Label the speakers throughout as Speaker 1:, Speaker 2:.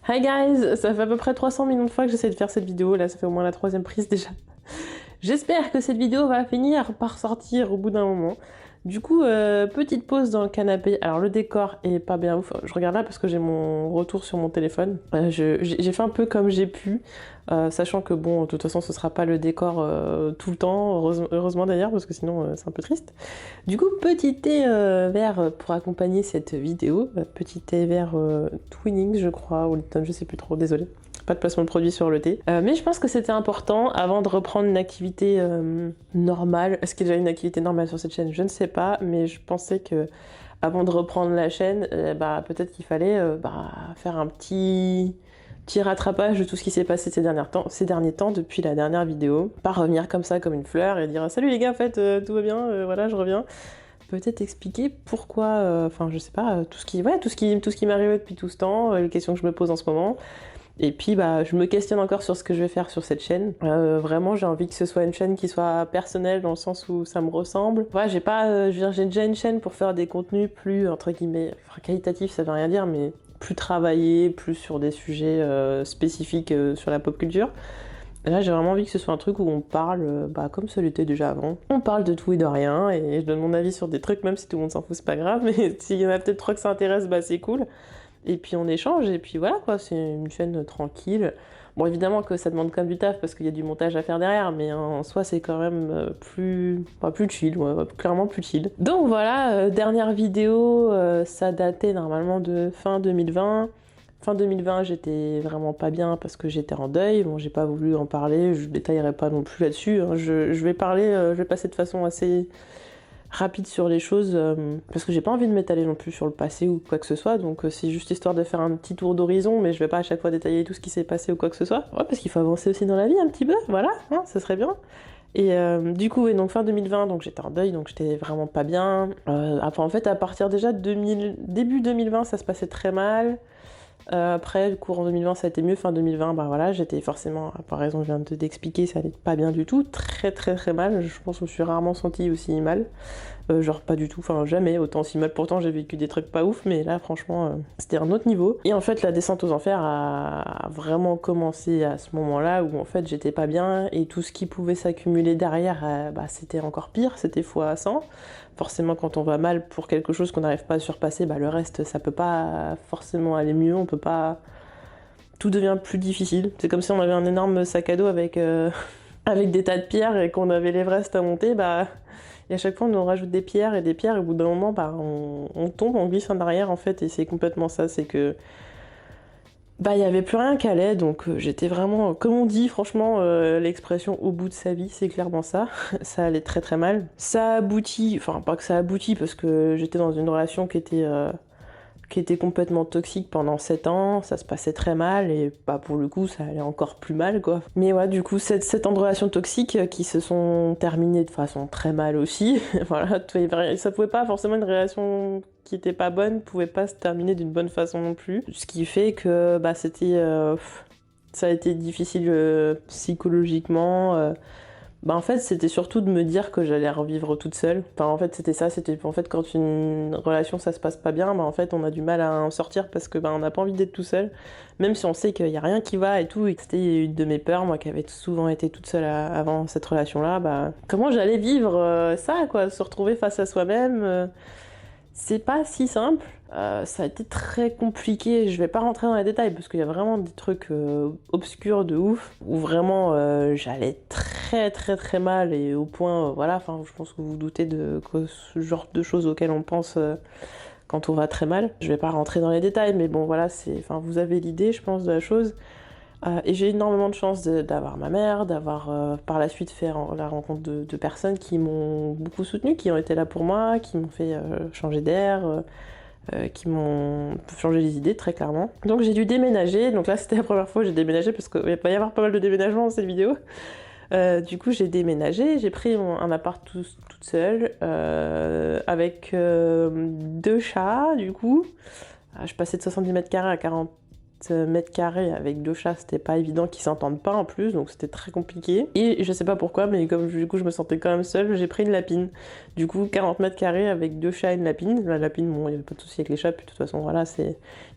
Speaker 1: Hi guys, ça fait à peu près 300 millions de fois que j'essaie de faire cette vidéo, là ça fait au moins la 3e prise déjà. J'espère que cette vidéo va finir par sortir au bout d'un moment. Du coup, petite pause dans le canapé. Alors le décor est pas bien ouf. Je regarde là parce que j'ai mon retour sur mon téléphone. J'ai fait un peu comme j'ai pu, sachant que bon, de toute façon, ce sera pas le décor tout le temps, heureusement d'ailleurs, parce que sinon c'est un peu triste. Du coup, petit thé vert pour accompagner cette vidéo. Petit thé vert Twinings, je crois, ou Lipton, je sais plus trop, désolé. Pas de placement de produit sur le thé. Mais je pense que c'était important avant de reprendre une activité normale. Est-ce qu'il y a déjà une activité normale sur cette chaîne? Je ne sais pas, mais je pensais que avant de reprendre la chaîne, peut-être qu'il fallait faire un petit rattrapage de tout ce qui s'est passé ces derniers temps depuis la dernière vidéo. Pas revenir comme ça, comme une fleur, et dire salut les gars, en fait, tout va bien, voilà, je reviens. Peut-être expliquer pourquoi, je sais pas, tout ce qui m'arrive depuis tout ce temps, les questions que je me pose en ce moment. Et puis je me questionne encore sur ce que je vais faire sur cette chaîne. Vraiment, j'ai envie que ce soit une chaîne qui soit personnelle dans le sens où ça me ressemble. Ouais, j'ai déjà une chaîne pour faire des contenus plus entre guillemets, qualitatifs, ça veut rien dire, mais plus travaillés, plus sur des sujets spécifiques sur la pop culture. Et là, j'ai vraiment envie que ce soit un truc où on parle, comme ça l'était déjà avant. On parle de tout et de rien, et je donne mon avis sur des trucs, même si tout le monde s'en fout, c'est pas grave, mais s'il y en a peut-être 3 que ça intéresse, c'est cool. Et puis on échange, et puis voilà quoi, c'est une chaîne tranquille. Bon, évidemment que ça demande quand même du taf parce qu'il y a du montage à faire derrière, mais en soi c'est quand même plus chill, ouais, clairement plus chill. Donc voilà, dernière vidéo, ça datait normalement de fin 2020. Fin 2020, j'étais vraiment pas bien parce que j'étais en deuil. Bon, j'ai pas voulu en parler, je détaillerai pas non plus là-dessus, hein. Je vais parler, je vais passer de façon assez rapide sur les choses parce que j'ai pas envie de m'étaler non plus sur le passé ou quoi que ce soit, donc c'est juste histoire de faire un petit tour d'horizon, mais je vais pas à chaque fois détailler tout ce qui s'est passé ou quoi que ce soit. Ouais, parce qu'il faut avancer aussi dans la vie un petit peu, voilà, hein, ça serait bien. Et du coup, donc fin 2020, donc j'étais en deuil, donc j'étais vraiment pas bien. Après, en fait, à partir déjà début 2020, ça se passait très mal. Après, courant 2020, ça a été mieux. Fin 2020, voilà, j'étais forcément, par raison, je viens d'expliquer, ça allait pas bien du tout. Très très très mal. Je pense que je me suis rarement sentie aussi mal. Genre pas du tout, enfin jamais autant si mal. Pourtant, j'ai vécu des trucs pas ouf, mais là, franchement, c'était un autre niveau. Et en fait, la descente aux enfers a vraiment commencé à ce moment-là où en fait, j'étais pas bien et tout ce qui pouvait s'accumuler derrière, c'était encore pire, c'était fois 100. Forcément, quand on va mal pour quelque chose qu'on n'arrive pas à surpasser, le reste, ça peut pas forcément aller mieux, on peut pas... Tout devient plus difficile. C'est comme si on avait un énorme sac à dos avec, avec des tas de pierres et qu'on avait l'Everest à monter, et à chaque fois on nous rajoute des pierres, et au bout d'un moment, on tombe, on glisse en arrière en fait, et c'est complètement ça, c'est que... il y avait plus rien qui allait, donc j'étais vraiment, comme on dit, franchement, l'expression au bout de sa vie, c'est clairement ça. Ça allait très très mal. Ça a abouti, enfin pas que ça a abouti, parce que j'étais dans une relation qui était complètement toxique pendant 7 ans, ça se passait très mal, et pour le coup, ça allait encore plus mal, quoi. Mais ouais, du coup, 7 ans de relations toxiques qui se sont terminées de façon très mal aussi. Voilà, ça pouvait pas, forcément, une relation qui était pas bonne, pouvait pas se terminer d'une bonne façon non plus. Ce qui fait que, ça a été difficile psychologiquement. En fait, c'était surtout de me dire que j'allais revivre toute seule. Enfin, en fait, c'était ça. C'était en fait quand une relation ça se passe pas bien, en fait, on a du mal à en sortir parce que on n'a pas envie d'être tout seul, même si on sait qu'il y a rien qui va et tout. Et que c'était une de mes peurs, moi, qui avait souvent été toute seule avant cette relation-là. Comment j'allais vivre ça, quoi, se retrouver face à soi-même. C'est pas si simple. Ça a été très compliqué. Je vais pas rentrer dans les détails parce qu'il y a vraiment des trucs obscurs de ouf où vraiment j'allais très très très mal et au point, je pense que vous vous doutez de ce genre de choses auxquelles on pense quand on va très mal. Je vais pas rentrer dans les détails, mais bon voilà, vous avez l'idée, je pense, de la chose. Et j'ai énormément de chance d'avoir ma mère, d'avoir par la suite fait la rencontre de personnes qui m'ont beaucoup soutenue, qui ont été là pour moi, qui m'ont fait changer d'air, qui m'ont changé les idées très clairement. Donc j'ai dû déménager, donc là c'était la première fois que j'ai déménagé parce qu'il va y avoir pas mal de déménagements dans cette vidéo. Du coup j'ai déménagé, j'ai pris un appart toute seule, avec 2 chats du coup. Je passais de 70 mètres carrés à 40 mètres carrés avec 2 chats, c'était pas évident qu'ils s'entendent pas en plus, donc c'était très compliqué. Et je sais pas pourquoi, mais comme du coup je me sentais quand même seule, j'ai pris une lapine. Du coup 40 mètres carrés avec 2 chats et une lapine. La lapine, bon, il y avait pas de souci avec les chats, puis de toute façon voilà,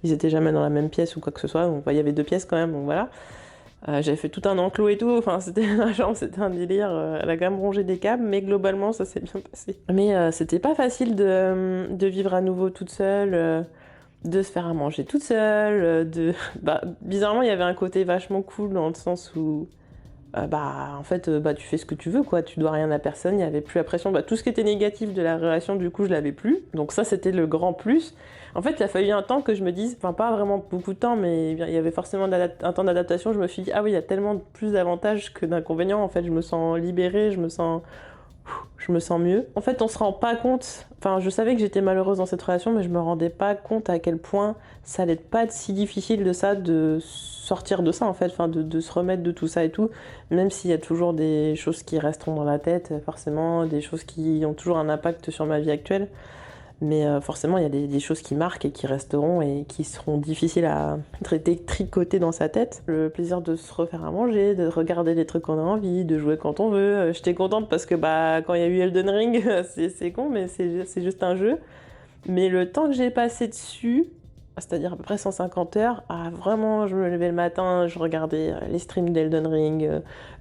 Speaker 1: ils étaient jamais dans la même pièce ou quoi que ce soit, donc il y avait 2 pièces quand même, donc voilà. J'avais fait tout un enclos et tout, enfin c'était la chambre, c'était un délire, elle a quand même rongé des câbles, mais globalement ça s'est bien passé. Mais c'était pas facile de vivre à nouveau toute seule, de se faire à manger toute seule, Bah, bizarrement il y avait un côté vachement cool dans le sens où en fait tu fais ce que tu veux quoi, tu dois rien à personne, il y avait plus la pression, tout ce qui était négatif de la relation du coup je l'avais plus, donc ça c'était le grand plus. En fait il a fallu un temps que je me dise, enfin pas vraiment beaucoup de temps, mais il y avait forcément un temps d'adaptation, je me suis dit ah oui il y a tellement plus d'avantages que d'inconvénients, en fait je me sens libérée, je me sens mieux. En fait, on se rend pas compte. Enfin, je savais que j'étais malheureuse dans cette relation, mais je me rendais pas compte à quel point ça allait pas être si difficile de sortir de ça, en fait. Enfin, de se remettre de tout ça et tout. Même s'il y a toujours des choses qui resteront dans la tête, forcément, des choses qui ont toujours un impact sur ma vie actuelle. Mais forcément, il y a des choses qui marquent et qui resteront et qui seront difficiles à tricoter dans sa tête. Le plaisir de se refaire à manger, de regarder les trucs qu'on a envie, de jouer quand on veut. J'étais contente parce que quand il y a eu Elden Ring, c'est con, mais c'est juste un jeu. Mais le temps que j'ai passé dessus, c'est-à-dire à peu près 150 heures, vraiment, je me levais le matin, je regardais les streams d'Elden Ring,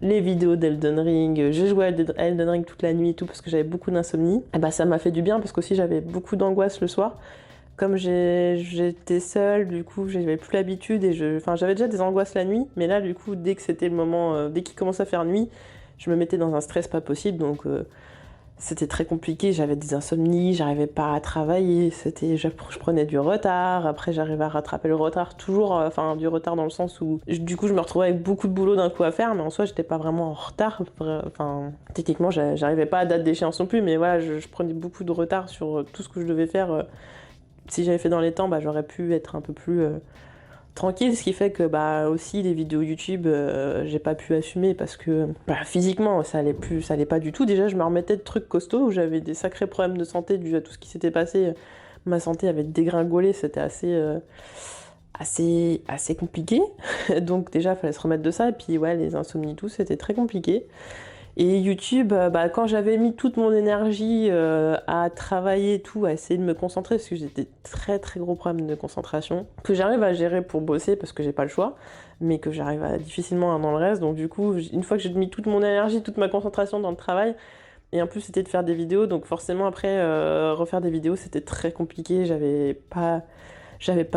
Speaker 1: les vidéos d'Elden Ring, j'ai joué à Elden Ring toute la nuit et tout parce que j'avais beaucoup d'insomnie. Et ça m'a fait du bien parce qu'aussi j'avais beaucoup d'angoisse le soir. Comme j'étais seule, du coup j'avais plus l'habitude et j'avais déjà des angoisses la nuit, mais là du coup dès que c'était le moment, dès qu'il commençait à faire nuit, je me mettais dans un stress pas possible, donc c'était très compliqué, j'avais des insomnies, j'arrivais pas à travailler, je prenais du retard, après j'arrivais à rattraper le retard, toujours, du retard dans le sens où du coup je me retrouvais avec beaucoup de boulot d'un coup à faire, mais en soi j'étais pas vraiment en retard, techniquement j'arrivais pas à date d'échéance non plus, mais voilà, je prenais beaucoup de retard sur tout ce que je devais faire. Si j'avais fait dans les temps, j'aurais pu être un peu plus tranquille, ce qui fait que aussi les vidéos YouTube, j'ai pas pu assumer parce que physiquement ça allait pas du tout. Déjà je me remettais de trucs costauds où j'avais des sacrés problèmes de santé dû à tout ce qui s'était passé. Ma santé avait dégringolé, c'était assez compliqué. Donc déjà il fallait se remettre de ça, et puis ouais, les insomnies tout, c'était très compliqué. Et YouTube, quand j'avais mis toute mon énergie à travailler et tout, à essayer de me concentrer, parce que j'ai des très très gros problèmes de concentration, que j'arrive à gérer pour bosser parce que j'ai pas le choix, mais que j'arrive à difficilement dans le reste. Donc du coup, une fois que j'ai mis toute mon énergie, toute ma concentration dans le travail, et en plus c'était de faire des vidéos, donc forcément après refaire des vidéos c'était très compliqué, j'avais pas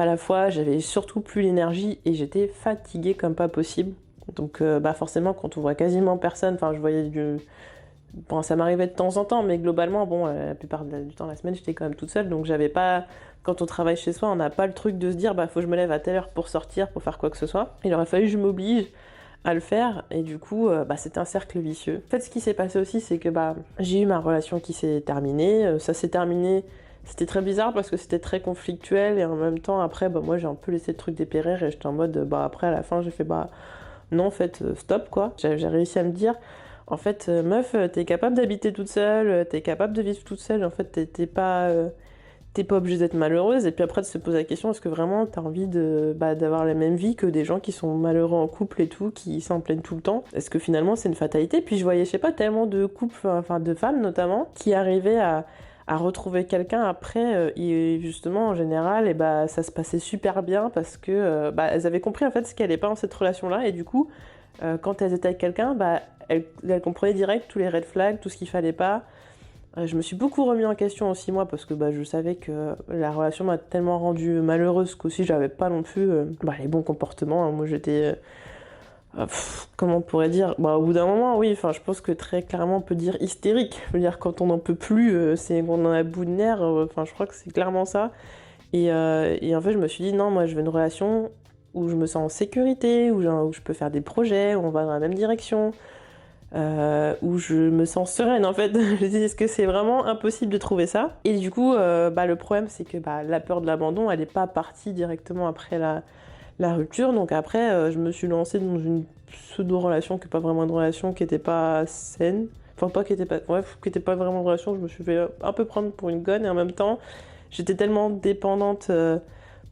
Speaker 1: la foi, j'avais surtout plus l'énergie et j'étais fatiguée comme pas possible. Donc forcément quand on voit quasiment personne, je voyais bon, ça m'arrivait de temps en temps, mais globalement, la plupart du temps la semaine j'étais quand même toute seule, donc j'avais pas, quand on travaille chez soi, on n'a pas le truc de se dire faut que je me lève à telle heure pour sortir, pour faire quoi que ce soit. Il aurait fallu que je m'oblige à le faire, et du coup c'était un cercle vicieux. En fait ce qui s'est passé aussi c'est que j'ai eu ma relation qui s'est terminée, ça s'est terminé. C'était très bizarre parce que c'était très conflictuel, et en même temps après moi j'ai un peu laissé le truc dépérir et j'étais en mode après à la fin j'ai fait non, en fait, stop, quoi. J'ai réussi à me dire, en fait, meuf, t'es capable d'habiter toute seule, t'es capable de vivre toute seule, en fait, t'es pas obligée d'être malheureuse. Et puis après, de se poser la question, est-ce que vraiment t'as envie d'avoir la même vie que des gens qui sont malheureux en couple et tout, qui s'en plaignent tout le temps? Est-ce que finalement, c'est une fatalité? Puis je voyais, je sais pas, tellement de couples, de femmes notamment, qui arrivaient à retrouver quelqu'un après, et justement en général ça se passait super bien parce que elles avaient compris en fait ce qui allait pas dans cette relation là, et du coup quand elles étaient avec quelqu'un elles comprenaient direct tous les red flags, tout ce qu'il fallait pas. Je me suis beaucoup remis en question aussi moi parce que je savais que la relation m'a tellement rendue malheureuse qu'aussi j'avais pas non plus les bons comportements, hein. Moi j'étais comment on pourrait dire, au bout d'un moment oui, je pense que très clairement on peut dire hystérique. Je veux dire, quand on n'en peut plus, c'est qu'on en a bout de nerfs, je crois que c'est clairement ça. Et en fait je me suis dit non, moi je veux une relation où je me sens en sécurité, où je peux faire des projets, où on va dans la même direction, où je me sens sereine en fait. Je me dis, est-ce que c'est vraiment impossible de trouver ça? Et du coup le problème c'est que la peur de l'abandon elle est pas partie directement après la rupture, donc après je me suis lancée dans une pseudo-relation qui n'est pas vraiment une relation, qui était pas saine, qui était pas vraiment une relation. Je me suis fait un peu prendre pour une conne, et en même temps j'étais tellement dépendante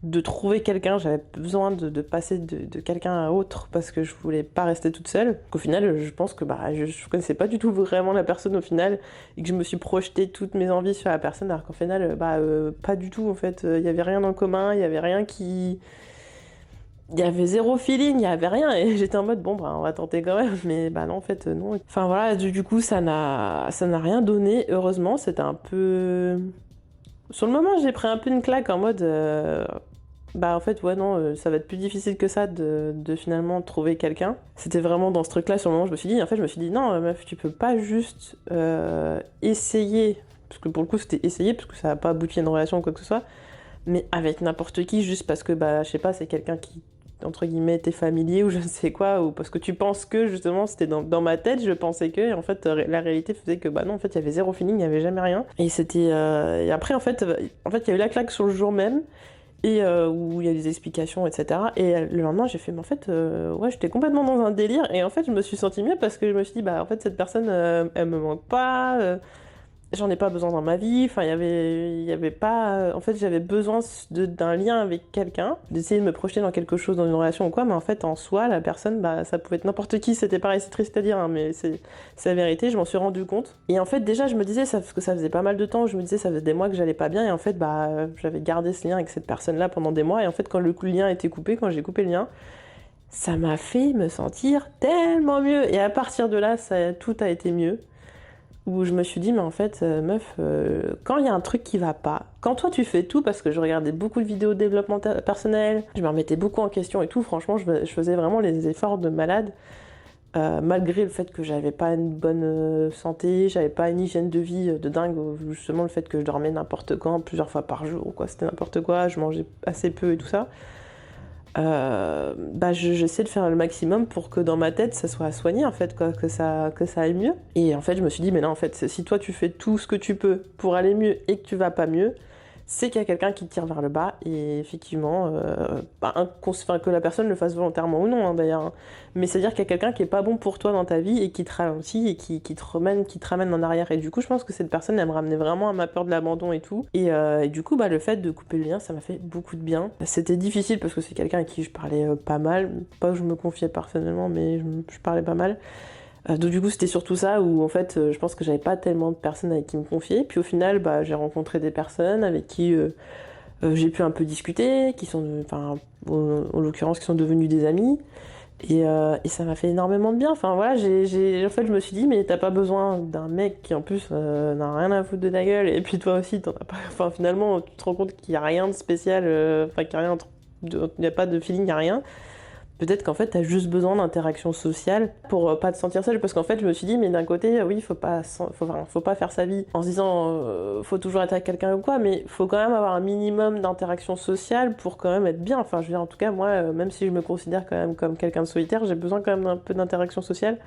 Speaker 1: de trouver quelqu'un, j'avais besoin de passer de quelqu'un à autre parce que je voulais pas rester toute seule. Qu'au final, je pense que je connaissais pas du tout vraiment la personne au final et que je me suis projeté toutes mes envies sur la personne alors qu'au final, pas du tout en fait. Il y avait rien en commun, il y avait rien qui... Il y avait zéro feeling, il y avait rien et j'étais en mode bon on va tenter quand même mais non en fait non. Enfin voilà, du coup ça n'a rien donné. Heureusement, c'était un peu... Sur le moment, j'ai pris un peu une claque en mode en fait ouais non, ça va être plus difficile que ça de finalement trouver quelqu'un. C'était vraiment dans ce truc-là sur le moment, je me suis dit non meuf, tu peux pas juste essayer parce que pour le coup c'était essayer parce que ça n'a pas abouti à une relation ou quoi que ce soit, mais avec n'importe qui juste parce que je sais pas, c'est quelqu'un qui entre guillemets t'es familier ou je ne sais quoi, ou parce que tu penses que justement c'était dans ma tête, je pensais que et en fait la réalité faisait que non en fait il y avait zéro feeling, il y avait jamais rien et c'était et après en fait il y a eu la claque sur le jour même et où il y a des explications etc et le lendemain j'ai fait mais en fait ouais j'étais complètement dans un délire et en fait je me suis sentie mieux parce que je me suis dit en fait cette personne elle me manque pas, j'en ai pas besoin dans ma vie, enfin il y avait pas... En fait j'avais besoin d'un lien avec quelqu'un, d'essayer de me projeter dans quelque chose, dans une relation ou quoi, mais en fait en soi la personne, ça pouvait être n'importe qui, c'était pareil, c'est triste à dire, hein, mais c'est la vérité, je m'en suis rendu compte. Et en fait déjà je me disais, parce que ça faisait pas mal de temps, je me disais ça faisait des mois que j'allais pas bien, et en fait j'avais gardé ce lien avec cette personne-là pendant des mois, et en fait quand le lien a été coupé, quand j'ai coupé le lien, ça m'a fait me sentir tellement mieux, et à partir de là, tout a été mieux. Où je me suis dit mais en fait meuf, quand il y a un truc qui va pas, quand toi tu fais tout, parce que je regardais beaucoup de vidéos de développement personnel, je me remettais beaucoup en question et tout, franchement je faisais vraiment les efforts de malade, malgré le fait que j'avais pas une bonne santé, j'avais pas une hygiène de vie de dingue, justement le fait que je dormais n'importe quand, plusieurs fois par jour, quoi, c'était n'importe quoi, je mangeais assez peu et tout ça. J'essaie de faire le maximum pour que dans ma tête ça soit soigné en fait, quoi, que ça aille mieux. Et en fait je me suis dit mais non en fait si toi tu fais tout ce que tu peux pour aller mieux et que tu vas pas mieux, c'est qu'il y a quelqu'un qui te tire vers le bas et effectivement que la personne le fasse volontairement ou non hein, d'ailleurs hein. Mais c'est à dire qu'il y a quelqu'un qui est pas bon pour toi dans ta vie et qui te ralentit et qui te ramène en arrière et du coup je pense que cette personne elle me ramenait vraiment à ma peur de l'abandon et tout et du coup le fait de couper le lien ça m'a fait beaucoup de bien. C'était difficile parce que c'est quelqu'un à qui je parlais pas mal, pas que je me confiais personnellement mais je parlais pas mal. Donc du coup c'était surtout ça où en fait je pense que j'avais pas tellement de personnes avec qui me confier, puis au final j'ai rencontré des personnes avec qui j'ai pu un peu discuter, qui sont en l'occurrence qui sont devenus des amis et ça m'a fait énormément de bien. Enfin voilà, en fait je me suis dit mais t'as pas besoin d'un mec qui en plus n'a rien à foutre de ta gueule et puis toi aussi t'en as pas. Enfin finalement tu te rends compte qu'il y a rien de spécial, qu'il n'y a pas de feeling, il y a rien. Peut-être qu'en fait, t'as juste besoin d'interaction sociale pour pas te sentir seule. Parce qu'en fait, je me suis dit, mais d'un côté, oui, faut pas faire sa vie en se disant, faut toujours être avec quelqu'un ou quoi, mais faut quand même avoir un minimum d'interaction sociale pour quand même être bien. Enfin, je veux dire, en tout cas, moi, même si je me considère quand même comme quelqu'un de solitaire, j'ai besoin quand même d'un peu d'interaction sociale.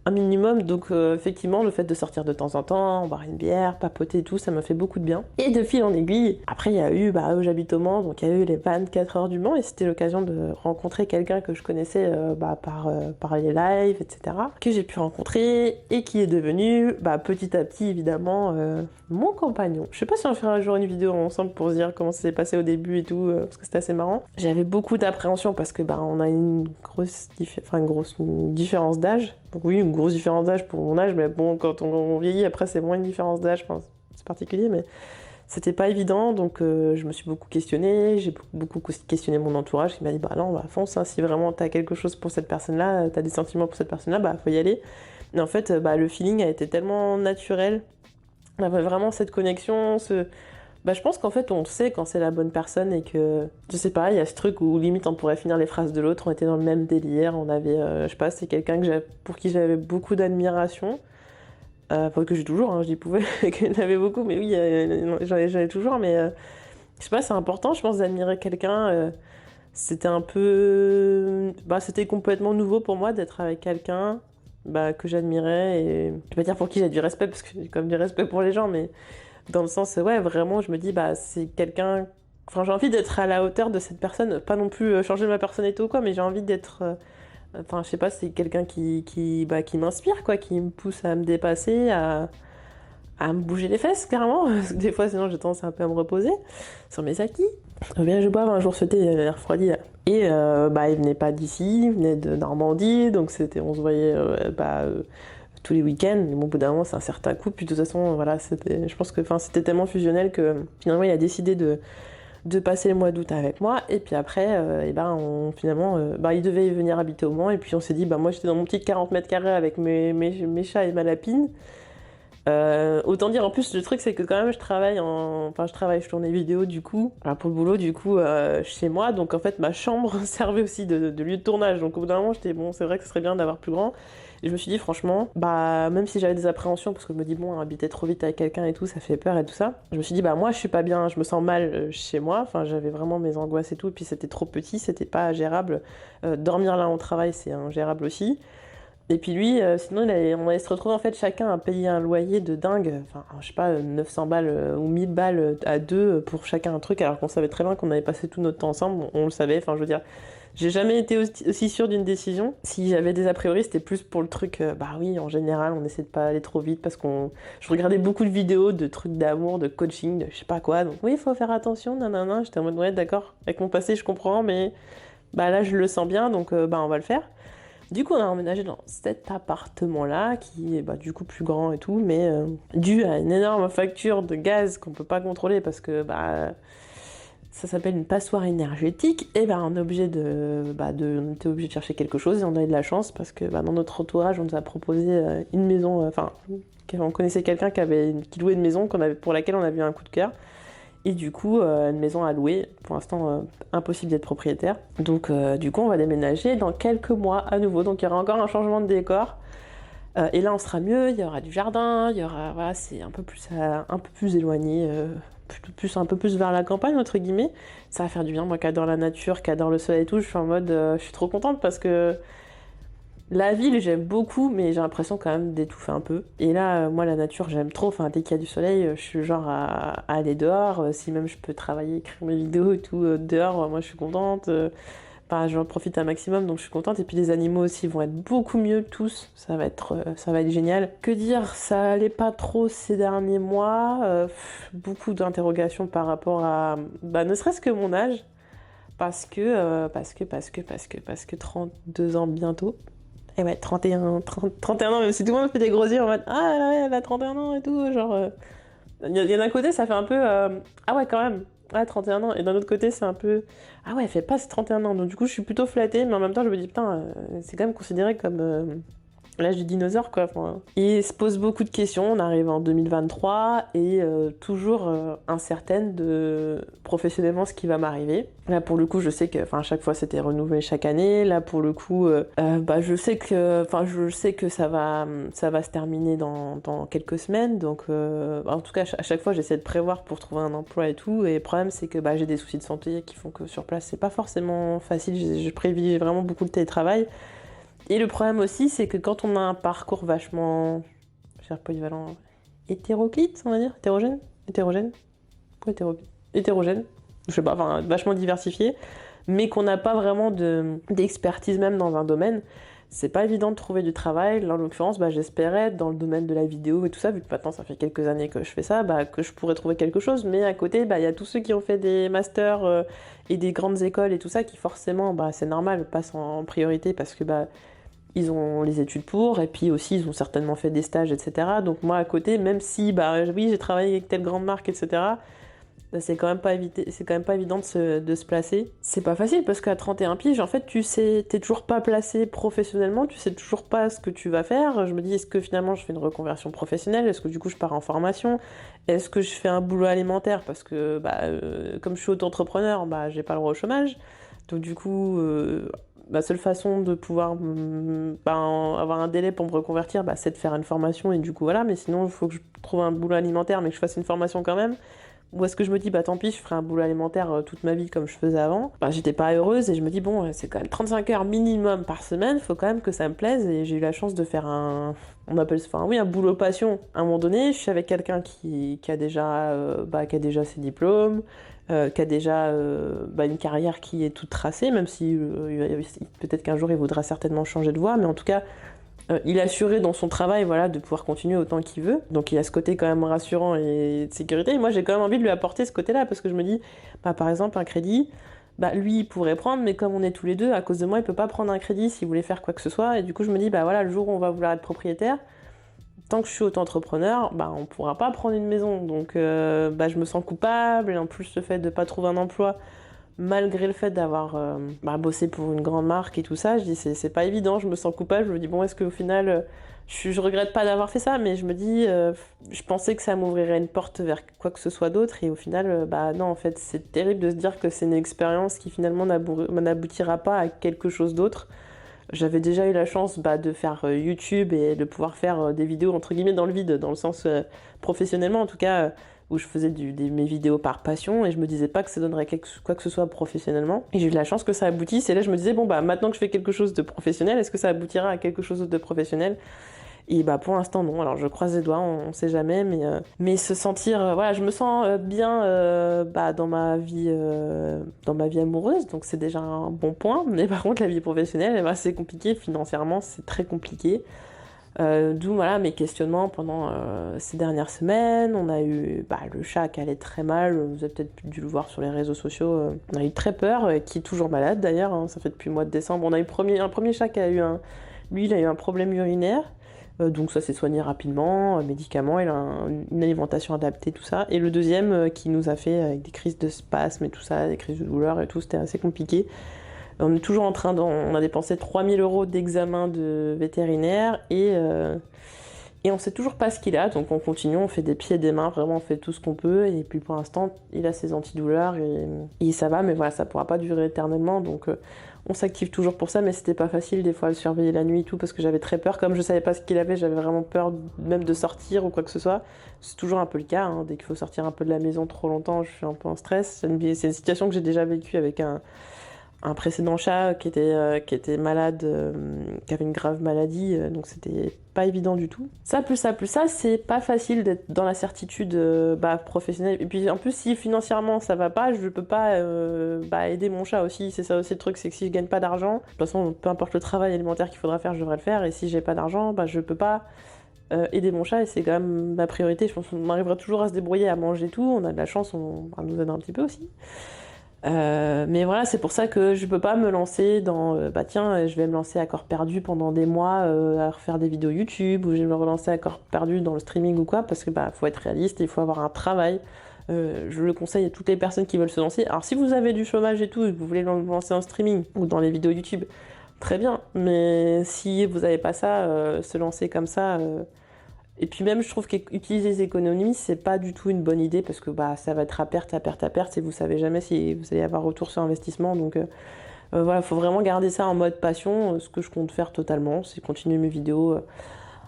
Speaker 1: Un minimum, donc effectivement le fait de sortir de temps en temps, boire une bière, papoter et tout, ça m'a fait beaucoup de bien. Et de fil en aiguille, après il y a eu, j'habite au Mans, donc il y a eu les 24 heures du Mans et c'était l'occasion de rencontrer quelqu'un que je connaissais par les lives, etc. Que j'ai pu rencontrer et qui est devenu petit à petit évidemment mon compagnon. Je sais pas si on fera un jour une vidéo ensemble pour se dire comment ça s'est passé au début et tout, parce que c'était assez marrant. J'avais beaucoup d'appréhension parce que on a une grosse différence d'âge. Donc oui, une grosse différence d'âge pour mon âge, mais bon, quand on vieillit, après c'est moins une différence d'âge, c'est particulier, mais c'était pas évident, donc je me suis beaucoup questionnée, j'ai beaucoup questionné mon entourage, qui m'a dit, non, fonce, hein, si vraiment t'as quelque chose pour cette personne-là, t'as des sentiments pour cette personne-là, faut y aller. Mais en fait, le feeling a été tellement naturel, on avait vraiment cette connexion, je pense qu'en fait on sait quand c'est la bonne personne et que, je sais pas, il y a ce truc où limite on pourrait finir les phrases de l'autre, on était dans le même délire, on avait, je sais pas, c'est quelqu'un pour qui j'avais beaucoup d'admiration, pas que j'ai toujours, hein, je dis pouvais, qu'il y en avait beaucoup, mais oui, j'en ai toujours, mais je sais pas, c'est important je pense d'admirer quelqu'un, c'était un peu, c'était complètement nouveau pour moi d'être avec quelqu'un que j'admirais et je vais pas dire pour qui j'ai du respect parce que j'ai quand même du respect pour les gens, mais dans le sens, ouais, vraiment, je me dis, c'est quelqu'un... Enfin, j'ai envie d'être à la hauteur de cette personne, pas non plus changer ma personnalité ou quoi, mais j'ai envie d'être... Enfin, je sais pas, c'est quelqu'un qui m'inspire, quoi, qui me pousse à me dépasser, à me bouger les fesses, clairement. Parce que des fois, sinon, j'ai tendance un peu à me reposer sur mes acquis. Viens, je bois un jour, c'était refroidi. Là. Et il venait pas d'ici, il venait de Normandie, donc on se voyait tous les week-ends. Mais bon, au bout d'un moment, c'est un certain coup. Puis de toute façon, voilà, je pense que c'était tellement fusionnel que finalement, il a décidé de passer le mois d'août avec moi. Et puis après, il devait venir habiter au Mans. Et puis on s'est dit, moi j'étais dans mon petit 40 mètres carrés avec mes chats et ma lapine. Autant dire, en plus, le truc, c'est que quand même, je tournais vidéo, du coup, pour le boulot, du coup, chez moi. Donc, en fait, ma chambre servait aussi de lieu de tournage. Donc, au bout d'un moment, j'étais, bon, c'est vrai que ce serait bien d'avoir plus grand. Et je me suis dit, franchement, même si j'avais des appréhensions, parce que je me dis, bon, habiter trop vite avec quelqu'un et tout, ça fait peur et tout ça. Je me suis dit, moi, je suis pas bien, je me sens mal chez moi. Enfin, j'avais vraiment mes angoisses et tout. Et puis, c'était trop petit, c'était pas gérable. Dormir là au travail, c'est ingérable aussi. Et puis lui, sinon, on allait se retrouver en fait chacun à payer un loyer de dingue, enfin, je sais pas, 900 balles ou 1000 balles à deux pour chacun un truc, alors qu'on savait très bien qu'on avait passé tout notre temps ensemble, on le savait, enfin je veux dire, j'ai jamais été aussi sûre d'une décision. Si j'avais des a priori, c'était plus pour le truc, oui, en général, on essaie de pas aller trop vite parce je regardais beaucoup de vidéos de trucs d'amour, de coaching, de je sais pas quoi, donc oui, il faut faire attention, nanana, j'étais en mode, ouais, d'accord, avec mon passé, je comprends, mais là, je le sens bien, donc on va le faire. Du coup, on a emménagé dans cet appartement-là, qui est du coup plus grand et tout, mais dû à une énorme facture de gaz qu'on peut pas contrôler parce que ça s'appelle une passoire énergétique, et on est obligé on était obligé de chercher quelque chose et on a eu de la chance parce que dans notre entourage, on nous a proposé une maison, on connaissait quelqu'un qui louait une maison pour laquelle on avait eu un coup de cœur. Et du coup, une maison à louer, pour l'instant impossible d'être propriétaire. Donc du coup, on va déménager dans quelques mois à nouveau. Donc il y aura encore un changement de décor. Et là, on sera mieux, il y aura du jardin, il y aura, voilà, c'est un peu plus éloigné, un peu plus vers la campagne, entre guillemets. Ça va faire du bien, moi qui adore la nature, qui adore le soleil et tout, je suis en mode, je suis trop contente parce que la ville, j'aime beaucoup, mais j'ai l'impression quand même d'étouffer un peu. Et là, moi, la nature, j'aime trop. Enfin, dès qu'il y a du soleil, je suis genre à aller dehors. Si même je peux travailler, écrire mes vidéos et tout dehors, moi, je suis contente. J'en profite un maximum, donc je suis contente. Et puis les animaux aussi vont être beaucoup mieux tous. Ça va être génial. Que dire, ça allait pas trop ces derniers mois. Beaucoup d'interrogations par rapport à, ne serait-ce que mon âge. Parce que 32 ans bientôt. Et ouais, 31 ans, même si tout le monde fait des gros yeux en mode ah ouais, elle a 31 ans et tout, genre. Il y a d'un côté, ça fait un peu ah ouais, quand même, ah, 31 ans, et d'un autre côté, c'est un peu ah ouais, elle fait pas ses 31 ans, donc du coup, je suis plutôt flattée, mais en même temps, je me dis putain, c'est quand même considéré comme l'âge du dinosaure, quoi. Enfin, il se pose beaucoup de questions. On arrive en 2023 et toujours incertaine de professionnellement ce qui va m'arriver. Là, pour le coup, je sais que, à chaque fois, c'était renouvelé chaque année. Là, pour le coup, je sais que ça va se terminer dans quelques semaines. Donc, en tout cas, à chaque fois, j'essaie de prévoir pour trouver un emploi et tout. Et le problème, c'est que j'ai des soucis de santé qui font que sur place, c'est pas forcément facile. Je privilégie vraiment beaucoup le télétravail. Et le problème aussi, c'est que quand on a un parcours vachement, polyvalent, hétéroclite, on va dire, hétérogène, je sais pas, vachement diversifié, mais qu'on n'a pas vraiment d'expertise même dans un domaine, c'est pas évident de trouver du travail. Là, en l'occurrence, j'espérais, dans le domaine de la vidéo et tout ça, vu que maintenant ça fait quelques années que je fais ça, que je pourrais trouver quelque chose, mais à côté, il y a tous ceux qui ont fait des masters et des grandes écoles et tout ça, qui forcément, c'est normal, passent en priorité parce que ils ont les études pour, et puis aussi ils ont certainement fait des stages, etc. Donc moi à côté, même si oui, j'ai travaillé avec telle grande marque, etc., c'est quand même pas évident de se placer. C'est pas facile parce qu'à 31 piges, en fait, t'es toujours pas placé professionnellement, tu sais toujours pas ce que tu vas faire. Je me dis, est-ce que finalement je fais une reconversion professionnelle? Est-ce que du coup je pars en formation? Est-ce que je fais un boulot alimentaire? Parce que comme je suis auto-entrepreneur, j'ai pas le droit au chômage. Donc du coup, la seule façon de pouvoir avoir un délai pour me reconvertir, c'est de faire une formation, et du coup voilà, mais sinon il faut que je trouve un boulot alimentaire mais que je fasse une formation quand même. Ou est-ce que je me dis tant pis, je ferai un boulot alimentaire toute ma vie comme je faisais avant. J'étais pas heureuse et je me dis bon, c'est quand même 35 heures minimum par semaine, faut quand même que ça me plaise, et j'ai eu la chance de faire un boulot passion. À un moment donné, je suis avec quelqu'un qui a déjà ses diplômes, qui a déjà une carrière qui est toute tracée, même si peut-être qu'un jour il voudra certainement changer de voie, mais en tout cas Il est assuré dans son travail, voilà, de pouvoir continuer autant qu'il veut. Donc il a ce côté quand même rassurant et de sécurité. Et moi, j'ai quand même envie de lui apporter ce côté-là parce que je me dis, bah, par exemple, un crédit, bah, lui, il pourrait prendre, mais comme on est tous les deux, à cause de moi, il peut pas prendre un crédit s'il voulait faire quoi que ce soit. Et du coup, je me dis, bah voilà, le jour où on va vouloir être propriétaire, tant que je suis auto-entrepreneur, bah, on pourra pas prendre une maison. Donc bah, je me sens coupable. Et en plus, le fait de pas trouver un emploi, malgré le fait d'avoir bah, bossé pour une grande marque et tout ça, je dis c'est pas évident, je me sens coupable, je me dis bon est-ce qu'au final je regrette pas d'avoir fait ça, mais je me dis je pensais que ça m'ouvrirait une porte vers quoi que ce soit d'autre et au final bah non en fait c'est terrible de se dire que c'est une expérience qui finalement n'aboutira pas à quelque chose d'autre. J'avais déjà eu la chance bah, de faire YouTube et de pouvoir faire des vidéos entre guillemets dans le vide, dans le sens professionnellement en tout cas, où je faisais mes vidéos par passion et je me disais pas que ça donnerait quoi que ce soit professionnellement. Et j'ai eu de la chance que ça aboutisse et là je me disais bon bah maintenant que je fais quelque chose de professionnel, est-ce que ça aboutira à quelque chose de professionnel? Et bah pour l'instant non, alors je croise les doigts, on sait jamais, mais se sentir, voilà, je me sens bien bah, dans ma vie amoureuse, donc c'est déjà un bon point, mais par contre la vie professionnelle, eh ben, c'est compliqué, financièrement c'est très compliqué. D'où voilà, mes questionnements pendant ces dernières semaines. On a eu bah, le chat qui allait très mal, vous avez peut-être dû le voir sur les réseaux sociaux, on a eu très peur, qui est toujours malade d'ailleurs, hein, ça fait depuis le mois de décembre. On a eu un premier chat qui a eu lui il a eu un problème urinaire. Donc ça s'est soigné rapidement, médicaments, il a une alimentation adaptée, tout ça. Et le deuxième qui nous a fait avec des crises de spasmes et tout ça, des crises de douleur et tout, c'était assez compliqué. On est toujours en train on a dépensé 3000 € d'examen de vétérinaire et on sait toujours pas ce qu'il a, donc on continue, on fait des pieds et des mains, vraiment on fait tout ce qu'on peut. Et puis pour l'instant, il a ses antidouleurs et ça va, mais voilà, ça pourra pas durer éternellement, donc on s'active toujours pour ça, mais c'était pas facile des fois à le surveiller la nuit et tout, parce que j'avais très peur. Comme je savais pas ce qu'il avait, j'avais vraiment peur même de sortir ou quoi que ce soit. C'est toujours un peu le cas, hein. Dès qu'il faut sortir un peu de la maison trop longtemps, je suis un peu en stress. C'est une situation que j'ai déjà vécue avec un précédent chat qui était malade, qui avait une grave maladie, donc c'était pas évident du tout. Ça, c'est pas facile d'être dans la certitude bah, professionnelle. Et puis en plus, si financièrement ça va pas, je peux pas bah, aider mon chat aussi. C'est ça aussi le truc, c'est que si je gagne pas d'argent, de toute façon, peu importe le travail alimentaire qu'il faudra faire, je devrais le faire. Et si j'ai pas d'argent, bah, je peux pas aider mon chat et c'est quand même ma priorité. Je pense qu'on arrivera toujours à se débrouiller, à manger tout. On a de la chance, on nous aide un petit peu aussi. Mais voilà, c'est pour ça que je peux pas me lancer dans bah tiens, je vais me lancer à corps perdu pendant des mois à refaire des vidéos YouTube, ou je vais me relancer à corps perdu dans le streaming ou quoi, parce que bah faut être réaliste, il faut avoir un travail. Je le conseille à toutes les personnes qui veulent se lancer. Alors si vous avez du chômage et tout, et que vous voulez vous lancer en streaming ou dans les vidéos YouTube, très bien. Mais si vous avez pas ça, se lancer comme ça. Et puis même, je trouve qu'utiliser les économies, c'est pas du tout une bonne idée parce que bah, ça va être à perte, à perte, à perte et vous savez jamais si vous allez avoir retour sur investissement. Donc voilà, faut vraiment garder ça en mode passion. Ce que je compte faire totalement, c'est continuer mes vidéos.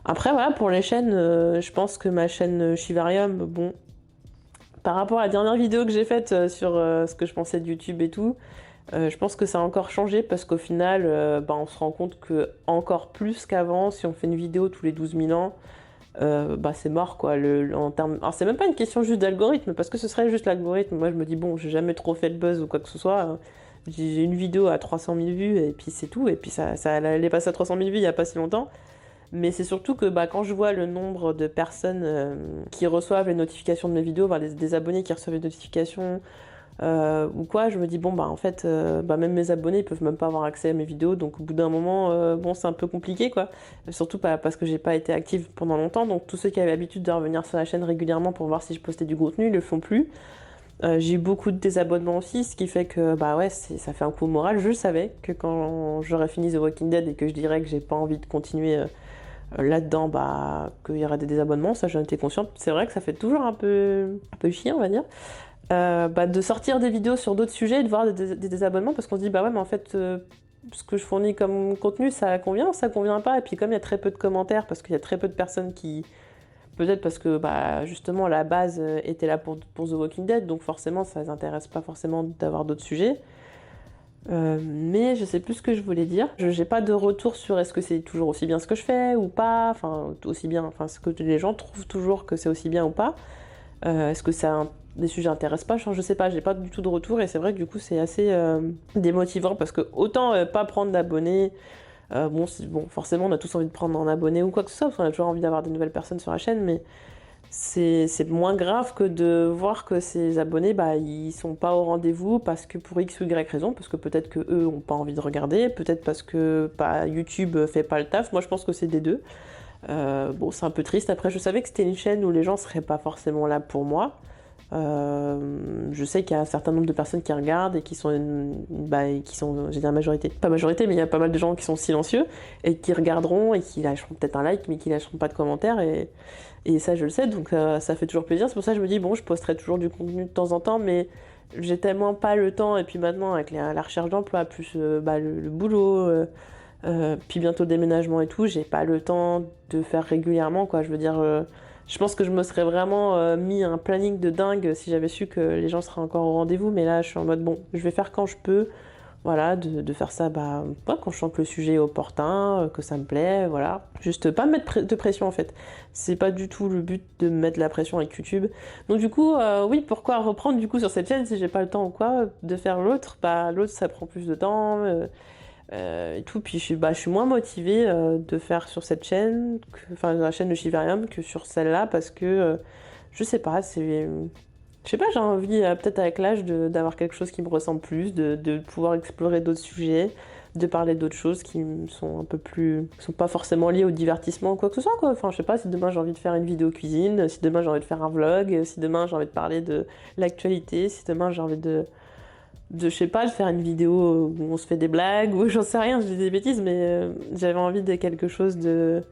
Speaker 1: Après, voilà, pour les chaînes, je pense que ma chaîne Chivarium, bon, par rapport à la dernière vidéo que j'ai faite sur ce que je pensais de YouTube et tout, je pense que ça a encore changé parce qu'au final, bah, on se rend compte que encore plus qu'avant, si on fait une vidéo tous les 12 000 ans, bah c'est mort quoi. Alors c'est même pas une question juste d'algorithme parce que ce serait juste l'algorithme. Moi je me dis bon, j'ai jamais trop fait de buzz ou quoi que ce soit. J'ai une vidéo à 300 000 vues et puis c'est tout. Et puis elle est passée à 300 000 vues il y a pas si longtemps. Mais c'est surtout que bah, quand je vois le nombre de personnes qui reçoivent les notifications de mes vidéos, enfin, des abonnés qui reçoivent les notifications, ou quoi, je me dis bon bah en fait bah, même mes abonnés ils peuvent même pas avoir accès à mes vidéos, donc au bout d'un moment bon c'est un peu compliqué quoi, surtout pas parce que j'ai pas été active pendant longtemps, donc tous ceux qui avaient l'habitude de revenir sur la chaîne régulièrement pour voir si je postais du contenu ils le font plus. J'ai eu beaucoup de désabonnements aussi, ce qui fait que bah ouais ça fait un coup au moral. Je savais que quand j'aurais fini The Walking Dead et que je dirais que j'ai pas envie de continuer là-dedans, bah qu'il y aurait des désabonnements, ça j'en étais consciente. C'est vrai que ça fait toujours un peu chiant on va dire. Bah, de sortir des vidéos sur d'autres sujets et de voir des désabonnements parce qu'on se dit bah ouais mais en fait ce que je fournis comme contenu ça convient ou ça convient pas, et puis comme il y a très peu de commentaires parce qu'il y a très peu de personnes qui peut-être parce que bah justement la base était là pour The Walking Dead, donc forcément ça les intéresse pas forcément d'avoir d'autres sujets. Mais je sais plus ce que je voulais dire. J'ai pas de retour sur est-ce que c'est toujours aussi bien ce que je fais ou pas, enfin aussi bien, enfin ce que les gens trouvent toujours que c'est aussi bien ou pas. Est-ce que ça des sujets intéressent pas, je sais pas, j'ai pas du tout de retour et c'est vrai que du coup c'est assez démotivant parce que autant pas prendre d'abonnés, Bon, forcément, on a tous envie de prendre un abonné ou quoi que ce soit, parce qu'on a toujours envie d'avoir des nouvelles personnes sur la chaîne, mais c'est moins grave que de voir que ces abonnés, bah, ils sont pas au rendez-vous parce que pour X ou Y raison, parce que peut-être que eux ont pas envie de regarder, peut-être parce que bah, YouTube fait pas le taf. Moi, je pense que c'est des deux. Bon, c'est un peu triste. Après, je savais que c'était une chaîne où les gens seraient pas forcément là pour moi. Je sais qu'il y a un certain nombre de personnes qui regardent et qui sont, qui sont, j'ai dit la majorité, pas majorité, mais il y a pas mal de gens qui sont silencieux et qui regarderont et qui lâcheront peut-être un like, mais qui lâcheront pas de commentaires et ça je le sais, donc ça fait toujours plaisir. C'est pour ça que je me dis bon, je posterai toujours du contenu de temps en temps, mais j'ai tellement pas le temps. Et puis maintenant avec la recherche d'emploi plus le boulot. Puis bientôt le déménagement et tout, j'ai pas le temps de faire régulièrement, quoi. Je veux dire, je pense que je me serais vraiment mis un planning de dingue si j'avais su que les gens seraient encore au rendez-vous, mais là je suis en mode bon, je vais faire quand je peux, voilà, de faire ça quand je sens que le sujet est opportun, que ça me plaît, voilà. Juste pas mettre de pression en fait. C'est pas du tout le but de me mettre la pression avec YouTube. Donc du coup, oui, pourquoi reprendre du coup sur cette chaîne si j'ai pas le temps ou quoi de faire l'autre? Bah l'autre ça prend plus de temps. Et tout, puis je suis moins motivée de faire sur cette chaîne, enfin la chaîne de Shivarium, que sur celle-là, parce que je sais pas, je sais pas, j'ai envie peut-être avec l'âge d'avoir quelque chose qui me ressemble plus, de pouvoir explorer d'autres sujets, de parler d'autres choses qui me sont un peu plus, qui sont pas forcément liées au divertissement ou quoi que ce soit, quoi. Enfin je sais pas, si demain j'ai envie de faire une vidéo cuisine, si demain j'ai envie de faire un vlog, si demain j'ai envie de parler de l'actualité, si demain j'ai envie je sais pas, de faire une vidéo où on se fait des blagues, ou j'en sais rien, je dis des bêtises, mais j'avais envie de quelque chose de...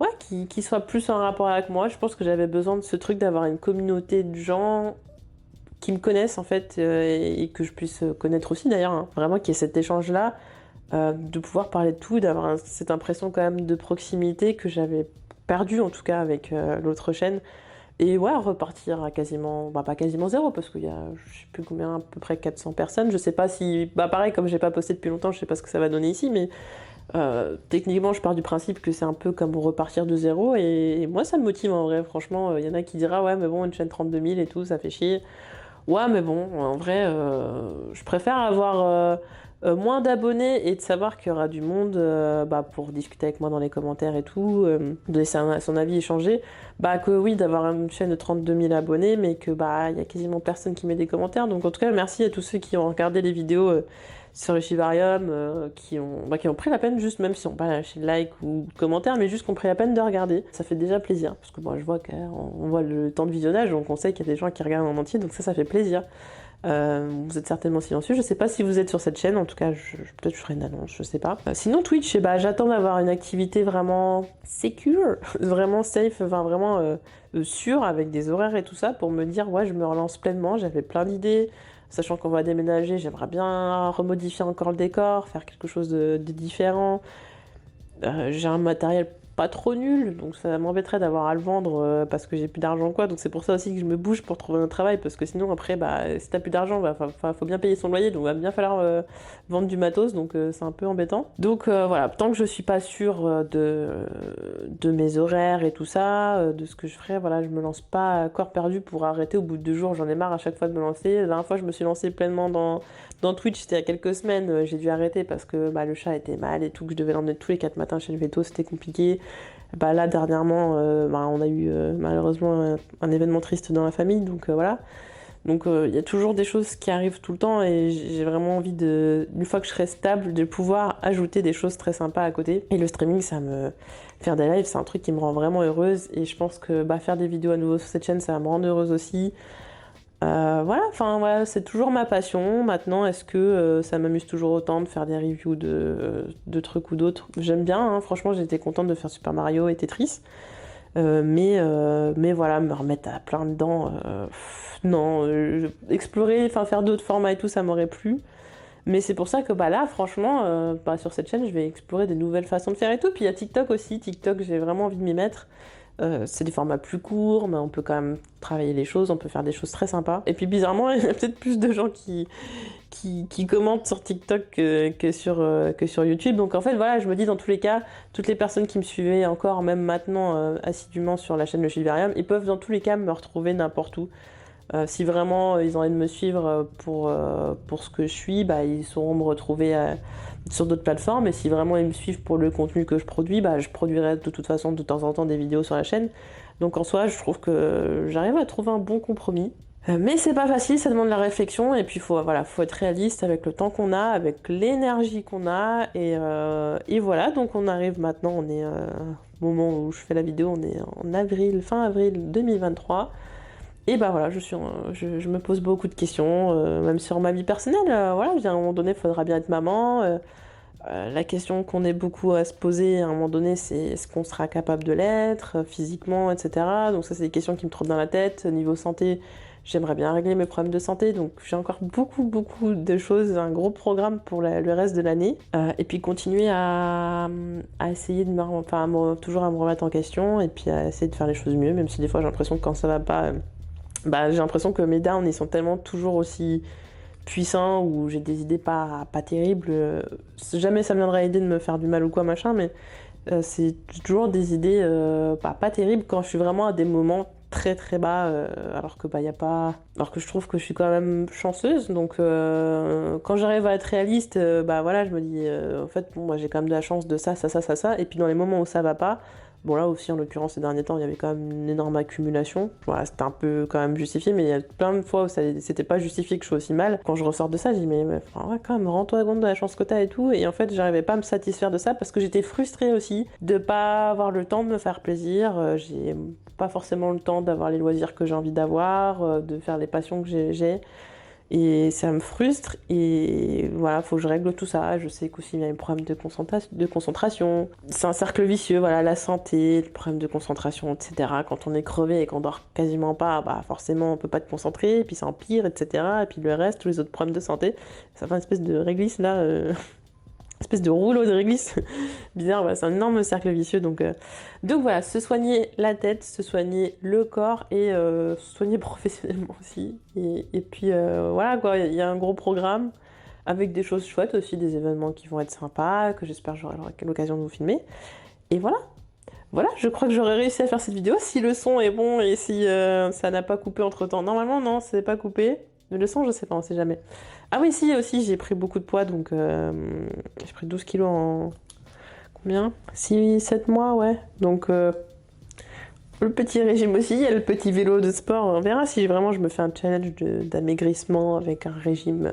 Speaker 1: Ouais, qui soit plus en rapport avec moi. Je pense que j'avais besoin de ce truc d'avoir une communauté de gens qui me connaissent, en fait, et que je puisse connaître aussi, d'ailleurs, hein. Vraiment qu'il y ait cet échange-là, de pouvoir parler de tout, d'avoir cette impression quand même de proximité que j'avais perdue, en tout cas, avec l'autre chaîne. Et ouais, repartir à quasiment, pas quasiment zéro, parce qu'il y a, je sais plus combien, à peu près 400 personnes. Je sais pas si, pareil, comme j'ai pas posté depuis longtemps, je sais pas ce que ça va donner ici, mais techniquement, je pars du principe que c'est un peu comme repartir de zéro, et moi, ça me motive en vrai. Franchement, il y en a qui dira, ouais, mais bon, une chaîne 32 000 et tout, ça fait chier. Ouais, mais bon, en vrai, je préfère avoir moins d'abonnés et de savoir qu'il y aura du monde pour discuter avec moi dans les commentaires et tout, donner son avis, échanger, que oui, d'avoir une chaîne de 32 000 abonnés, mais que il y a quasiment personne qui met des commentaires. Donc en tout cas, merci à tous ceux qui ont regardé les vidéos sur le Shivarium, qui ont pris la peine, juste même si on pas lâché de like ou de commentaires, mais juste qui ont pris la peine de regarder. Ça fait déjà plaisir, parce que je vois qu'on voit le temps de visionnage, donc on sait qu'il y a des gens qui regardent en entier, donc ça fait plaisir. Vous êtes certainement silencieux, je sais pas si vous êtes sur cette chaîne, en tout cas peut-être je ferai une annonce, je sais pas. Sinon Twitch, j'attends d'avoir une activité vraiment secure, vraiment safe, enfin vraiment sûre, avec des horaires et tout ça, pour me dire ouais, je me relance pleinement. J'avais plein d'idées, sachant qu'on va déménager, j'aimerais bien remodifier encore le décor, faire quelque chose de différent. J'ai un matériel pas trop nul, donc ça m'embêterait d'avoir à le vendre parce que j'ai plus d'argent, quoi. Donc c'est pour ça aussi que je me bouge pour trouver un travail, parce que sinon après si t'as plus d'argent, faut bien payer son loyer, donc va bien falloir vendre du matos, donc c'est un peu embêtant. Donc voilà, tant que je suis pas sûre de mes horaires et tout ça, de ce que je ferai, voilà, je me lance pas à corps perdu pour arrêter au bout de 2 jours. J'en ai marre à chaque fois de me lancer. La dernière fois je me suis lancée pleinement dans Twitch, c'était il y a quelques semaines, j'ai dû arrêter parce que le chat était mal et tout, que je devais l'emmener tous les 4 matins chez le veto, c'était compliqué. Là dernièrement, on a eu malheureusement un événement triste dans la famille, donc voilà. Donc il y a toujours des choses qui arrivent tout le temps, et j'ai vraiment envie une fois que je serai stable, de pouvoir ajouter des choses très sympas à côté. Et le streaming, faire des lives, c'est un truc qui me rend vraiment heureuse, et je pense que faire des vidéos à nouveau sur cette chaîne, ça va me rendre heureuse aussi. Voilà, c'est toujours ma passion. Maintenant, est-ce que ça m'amuse toujours autant de faire des reviews de trucs ou d'autres? J'aime bien, hein. Franchement, j'étais contente de faire Super Mario et Tetris. Mais voilà, me remettre à plein dedans, non, explorer, faire d'autres formats et tout, ça m'aurait plu. Mais c'est pour ça que là, franchement, sur cette chaîne, je vais explorer des nouvelles façons de faire et tout. Puis il y a TikTok aussi. TikTok, j'ai vraiment envie de m'y mettre. C'est des formats plus courts, mais on peut quand même travailler les choses, on peut faire des choses très sympas. Et puis bizarrement, il y a peut-être plus de gens qui commentent sur TikTok que sur YouTube. Donc en fait, voilà, je me dis dans tous les cas, toutes les personnes qui me suivaient encore, même maintenant assidûment sur la chaîne de Shivarium, ils peuvent dans tous les cas me retrouver n'importe où. Si vraiment ils ont envie de me suivre pour ce que je suis, bah, ils sauront me retrouver sur d'autres plateformes. Et si vraiment ils me suivent pour le contenu que je produis, bah, je produirai de toute façon de temps en temps des vidéos sur la chaîne. Donc en soi, je trouve que j'arrive à trouver un bon compromis. Mais c'est pas facile, ça demande de la réflexion et puis voilà, faut être réaliste avec le temps qu'on a, avec l'énergie qu'on a et voilà, donc on arrive maintenant, on est au moment où je fais la vidéo, on est en avril, fin avril 2023 et bah voilà, je me pose beaucoup de questions, même sur ma vie personnelle, voilà, à un moment donné, il faudra bien être maman, la question qu'on est beaucoup à se poser à un moment donné, c'est est-ce qu'on sera capable de l'être, physiquement, etc. Donc ça, c'est des questions qui me trottent dans la tête. Niveau santé, j'aimerais bien régler mes problèmes de santé, donc j'ai encore beaucoup de choses, un gros programme pour le reste de l'année. Et puis continuer à essayer de toujours à me remettre en question, et puis à essayer de faire les choses mieux, même si des fois j'ai l'impression que quand ça va pas, j'ai l'impression que mes downs, ils sont tellement toujours aussi puissant ou j'ai des idées pas terribles. Jamais ça me viendrait à l'idée de me faire du mal ou quoi machin, mais c'est toujours des idées pas terribles quand je suis vraiment à des moments très bas, alors que y a pas, alors que je trouve que je suis quand même chanceuse. Donc quand j'arrive à être réaliste, voilà, je me dis en fait bon, moi j'ai quand même de la chance de ça. Et puis dans les moments où ça va pas. Bon là aussi en l'occurrence ces derniers temps il y avait quand même une énorme accumulation. Voilà, c'était un peu quand même justifié, mais il y a plein de fois où c'était pas justifié que je sois aussi mal. Quand je ressors de ça, je dis mais ouais, quand même rends-toi compte de la chance que t'as et tout. Et en fait j'arrivais pas à me satisfaire de ça parce que j'étais frustrée aussi de pas avoir le temps de me faire plaisir. J'ai pas forcément le temps d'avoir les loisirs que j'ai envie d'avoir, de faire les passions que j'ai. Et ça me frustre et voilà, faut que je règle tout ça. Je sais qu'aussi il y a un problème de concentration. C'est un cercle vicieux, voilà, la santé, le problème de concentration, etc. Quand on est crevé et qu'on dort quasiment pas, forcément on peut pas te concentrer, et puis ça empire, etc. Et puis le reste, tous les autres problèmes de santé, ça fait une espèce de réglisse là, espèce de rouleau de réglisse bizarre, c'est un énorme cercle vicieux. Donc voilà, se soigner la tête, se soigner le corps et se soigner professionnellement aussi. Et puis voilà quoi, il y a un gros programme avec des choses chouettes aussi, des événements qui vont être sympas, que j'espère j'aurai l'occasion de vous filmer. Et voilà, je crois que j'aurais réussi à faire cette vidéo si le son est bon et si ça n'a pas coupé entre temps. Normalement non, c'est pas coupé. Mais le son, je sais pas, on sait jamais. Ah oui, si, aussi, j'ai pris beaucoup de poids, donc j'ai pris 12 kilos en... Combien 7 mois, ouais. Donc, le petit régime aussi, il y a le petit vélo de sport. On verra si vraiment je me fais un challenge d'amaigrissement avec un régime,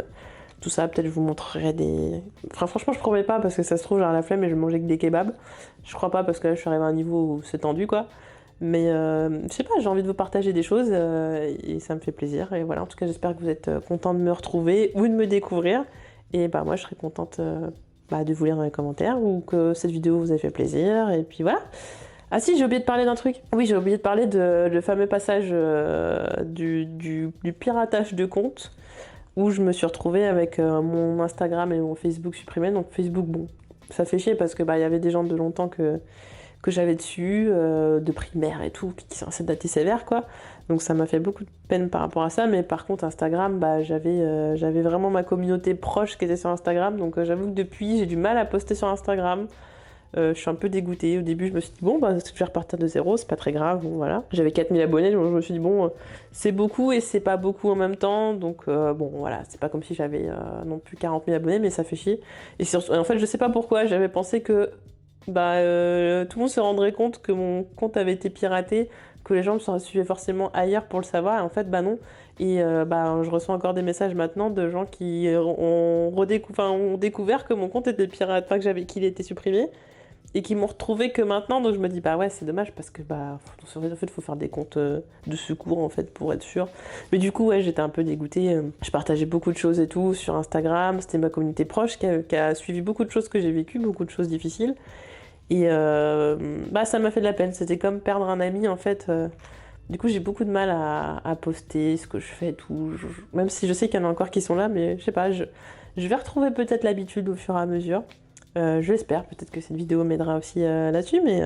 Speaker 1: tout ça. Peut-être je vous montrerai des... Enfin, franchement, je promets pas, parce que ça se trouve, j'aurai la flemme et je vais manger que des kebabs. Je crois pas, parce que là, je suis arrivée à un niveau où c'est tendu, quoi. Mais je sais pas, j'ai envie de vous partager des choses et ça me fait plaisir. Et voilà, en tout cas, j'espère que vous êtes contents de me retrouver ou de me découvrir. Et moi, je serais contente de vous lire dans les commentaires ou que cette vidéo vous ait fait plaisir. Et puis voilà. Ah si, j'ai oublié de parler d'un truc. Oui, j'ai oublié de parler le fameux passage du piratage de compte où je me suis retrouvée avec mon Instagram et mon Facebook supprimés. Donc Facebook, bon, ça fait chier parce que y avait des gens de longtemps que j'avais dessus, de primaire et tout, qui sont assez datés sévères, quoi. Donc ça m'a fait beaucoup de peine par rapport à ça, mais par contre Instagram, j'avais vraiment ma communauté proche qui était sur Instagram, donc j'avoue que depuis, j'ai du mal à poster sur Instagram. Je suis un peu dégoûtée. Au début, je me suis dit, bon, je vais repartir de zéro, c'est pas très grave, bon, voilà. J'avais 4000 abonnés, donc je me suis dit, bon, c'est beaucoup et c'est pas beaucoup en même temps, donc bon, voilà, c'est pas comme si j'avais non plus 40 000 abonnés, mais ça fait chier. Et en fait, je sais pas pourquoi, j'avais pensé que tout le monde se rendrait compte que mon compte avait été piraté, que les gens me suivaient forcément ailleurs pour le savoir, et en fait non. Et je reçois encore des messages maintenant de gens qui ont découvert que mon compte était pirate, pas qu'il était supprimé, et qui m'ont retrouvé que maintenant. Donc je me dis ouais, c'est dommage parce que en fait faut faire des comptes de secours en fait pour être sûr. Mais du coup ouais, j'étais un peu dégoûtée. Je partageais beaucoup de choses et tout sur Instagram, c'était ma communauté proche qui a suivi beaucoup de choses que j'ai vécues, beaucoup de choses difficiles. Et ça m'a fait de la peine, c'était comme perdre un ami en fait. Du coup j'ai beaucoup de mal à poster ce que je fais et tout, même si je sais qu'il y en a encore qui sont là, mais je sais pas, je vais retrouver peut-être l'habitude au fur et à mesure. Je l'espère, peut-être que cette vidéo m'aidera aussi là-dessus, mais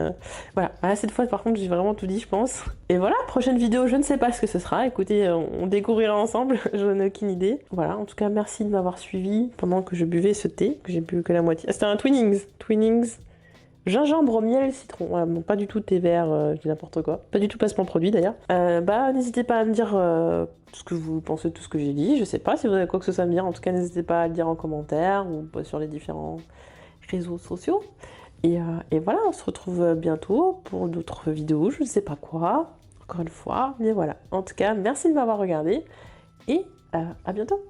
Speaker 1: voilà. Cette fois par contre j'ai vraiment tout dit je pense. Et voilà, prochaine vidéo, je ne sais pas ce que ce sera, écoutez, on découvrira ensemble, je n'ai aucune idée. Voilà, en tout cas merci de m'avoir suivi pendant que je buvais ce thé, que j'ai bu que la moitié. Ah, c'était un Twinings. Gingembre, miel, citron. Voilà, bon, pas du tout thé vert, je dis n'importe quoi. Pas du tout placement produit d'ailleurs. Bah, n'hésitez pas à me dire ce que vous pensez de tout ce que j'ai dit. Je sais pas si vous avez quoi que ce soit à me dire. En tout cas, n'hésitez pas à le dire en commentaire ou sur les différents réseaux sociaux. Et voilà, on se retrouve bientôt pour d'autres vidéos, je ne sais pas quoi, encore une fois, mais voilà. En tout cas, merci de m'avoir regardé et à bientôt.